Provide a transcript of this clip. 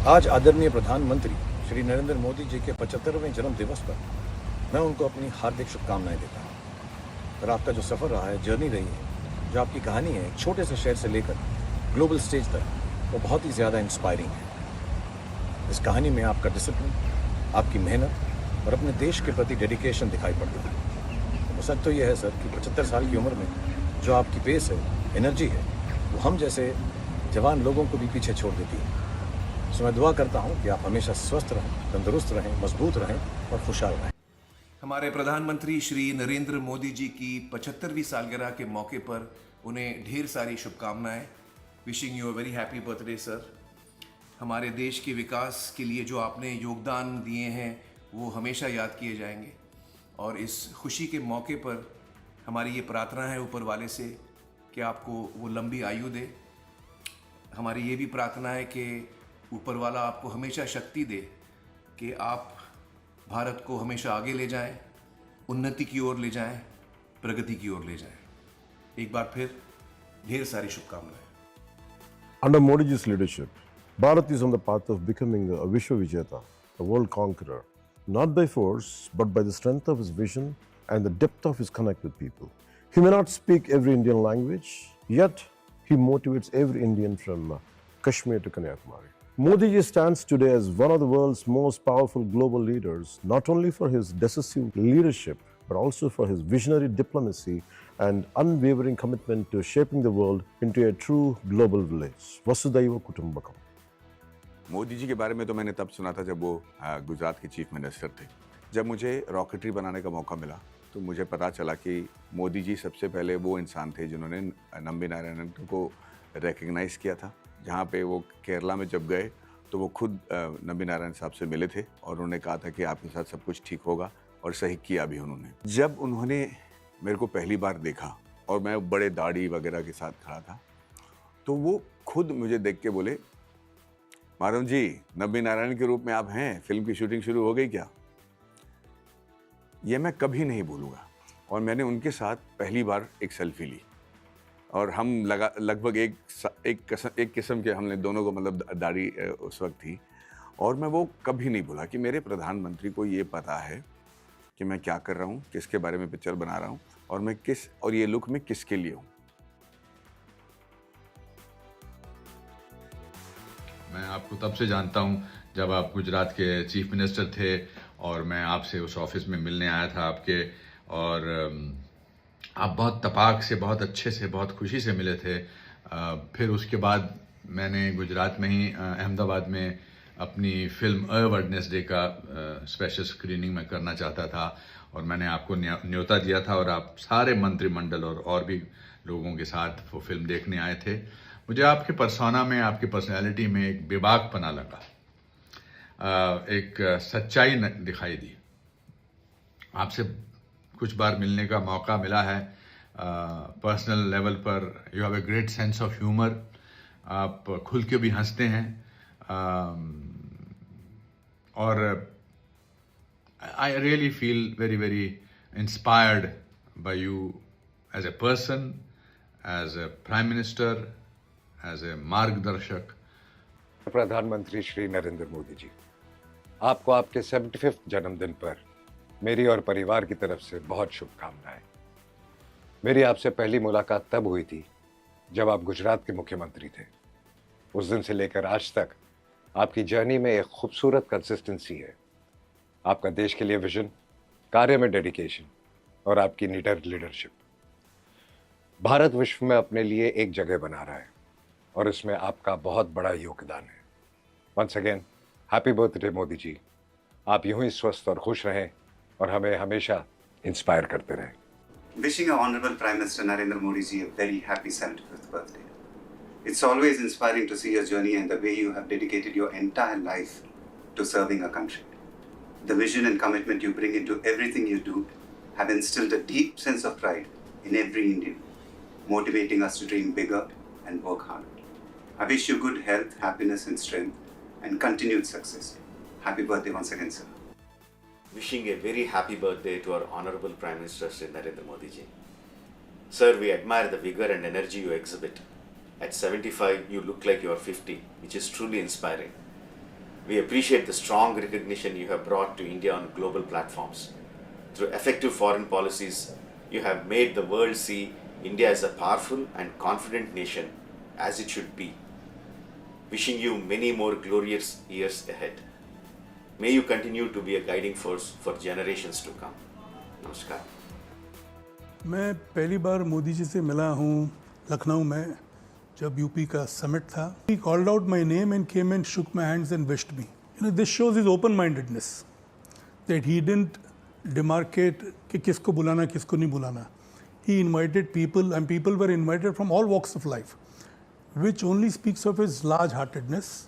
आज आदरणीय प्रधानमंत्री श्री नरेंद्र मोदी जी के 75वें जन्म दिवस पर मैं उनको अपनी हार्दिक शुभकामनाएं देता हूँ। और आपका जो सफ़र रहा है, जर्नी रही है, जो आपकी कहानी है एक छोटे से शहर से लेकर ग्लोबल स्टेज तक, वो बहुत ही ज़्यादा इंस्पायरिंग है। इस कहानी में आपका डिसिप्लिन, आपकी मेहनत और अपने देश के प्रति डेडिकेशन दिखाई पड़ती है। तो सच तो ये है सर कि 75 साल की उम्र में जो आपकी पेस है, एनर्जी है, वो हम जैसे जवान लोगों को भी पीछे छोड़ देती है। सो मैं दुआ करता हूँ कि आप हमेशा स्वस्थ रहें, तंदुरुस्त रहें, मजबूत रहें और खुशहाल रहें। हमारे प्रधानमंत्री श्री नरेंद्र मोदी जी की 75वीं सालगिरह के मौके पर उन्हें ढेर सारी शुभकामनाएं। Wishing you a very happy birthday sir. हमारे देश के विकास के लिए जो आपने योगदान दिए हैं वो हमेशा याद किए जाएंगे, और इस खुशी के मौके पर हमारी ये प्रार्थना है ऊपर वाले से कि आपको वो लंबी आयु दे। हमारी ये भी प्रार्थना है कि ऊपर वाला आपको हमेशा शक्ति दे कि आप भारत को हमेशा आगे ले जाएं, उन्नति की ओर ले जाएं, प्रगति की ओर ले जाएं। एक बार फिर ढेर सारी शुभकामनाएं। Under Modi's leadership, Bharat is on the path of becoming a Vishwavijeta, a world conqueror, not by force, but by the strength of his vision and the depth of his connect with people. He may not speak every Indian language, yet he motivates every Indian from Kashmir to Kanyakumari. Modi ji stands today as one of the world's most powerful global leaders, not only for his decisive leadership, but also for his visionary diplomacy and unwavering commitment to shaping the world into a true global village. Vasudhaiva Kutumbakam. Modi ji के बारे में तो मैंने तब सुना था जब वो गुजरात के चीफ मिनिस्टर थे। जब मुझे रॉकेटरी बनाने का मौका मिला तो मुझे पता चला कि मोदी जी सबसे पहले वो इंसान थे जिन्होंने नंबी नारायणन को रिकग्नाइज़ किया था। जहाँ पे वो केरला में जब गए तो वो खुद नंबी नारायण साहब से मिले थे और उन्होंने कहा था कि आपके साथ सब कुछ ठीक होगा, और सही किया भी उन्होंने। जब उन्होंने मेरे को पहली बार देखा और मैं बड़े दाढ़ी वगैरह के साथ खड़ा था, तो वो खुद मुझे देख के बोले, माधव जी, नंबी नारायण के रूप में आप हैं, फिल्म की शूटिंग शुरू हो गई क्या? ये मैं कभी नहीं भूलूंगा। और मैंने उनके साथ पहली बार एक सेल्फी ली और हम लगभग एक किस्म के हमने दोनों को मतलब दाढ़ी उस वक्त थी। और मैं वो कभी नहीं भूला कि मेरे प्रधानमंत्री को ये पता है कि मैं क्या कर रहा हूँ, किसके बारे में पिक्चर बना रहा हूँ, और ये लुक में किसके लिए हूँ। मैं आपको तब से जानता हूं जब आप गुजरात के चीफ मिनिस्टर थे और मैं आपसे उस ऑफिस में मिलने आया था आपके, और आप बहुत तपाक से, बहुत अच्छे से, बहुत खुशी से मिले थे। फिर उसके बाद मैंने गुजरात में ही अहमदाबाद में अपनी फिल्म अ वेडनेसडे का स्पेशल स्क्रीनिंग में करना चाहता था, और मैंने आपको न्योता दिया था और आप सारे मंत्रिमंडल और भी लोगों के साथ वो फिल्म देखने आए थे। मुझे आपके पर्सोना में, आपकी पर्सनैलिटी में एक बेबाकपना लगा, एक सच्चाई दिखाई दी। आपसे कुछ बार मिलने का मौका मिला है पर्सनल लेवल पर। You have a great sense of humour, आप खुल के भी हंसते हैं, और I really feel very very inspired by you as a person, as a prime minister, as a मार्गदर्शक। प्रधानमंत्री श्री नरेंद्र मोदी जी, आपको आपके 75वें जन्मदिन पर मेरी और परिवार की तरफ से बहुत शुभकामनाएं। मेरी आपसे पहली मुलाकात तब हुई थी जब आप गुजरात के मुख्यमंत्री थे। उस दिन से लेकर आज तक आपकी जर्नी में एक खूबसूरत कंसिस्टेंसी है। आपका देश के लिए विजन, कार्य में डेडिकेशन और आपकी निडर लीडरशिप। भारत विश्व में अपने लिए एक जगह बना रहा है और इसमें आपका बहुत बड़ा योगदान है। Once again happy birthday Modi ji. आप यूं ही स्वस्थ और खुश रहें और हमें हमेशा इंस्पायर करते रहें। Wishing our Honorable Prime Minister Narendra Modi ji a very happy 75th birthday. It's always inspiring to see your journey and the way you have dedicated your entire life to serving our country. The vision and commitment you bring into everything you do have instilled a deep sense of pride in every Indian, motivating us to dream bigger and work harder. I wish you good health, happiness and strength and continued success. Happy birthday once again, sir. Wishing a very happy birthday to our Honorable Prime Minister Shri Narendra Modi ji. Sir, we admire the vigor and energy you exhibit. At 75, you look like you are 50, which is truly inspiring. We appreciate the strong recognition you have brought to India on global platforms. Through effective foreign policies, you have made the world see India as a powerful and confident nation, as it should be. Wishing you many more glorious years ahead. May you continue to be a guiding force for generations to come. Namaskar. मैं पहली बार मोदी जी से मिला हूँ लखनऊ में, जब UP का summit था. He called out my name and came and shook my hands and wished me. This shows his open-mindedness, that he didn't demarcate कि किसको बुलाना किसको नहीं बुलाना. He invited people, and people were invited from all walks of life, which only speaks of his large-heartedness.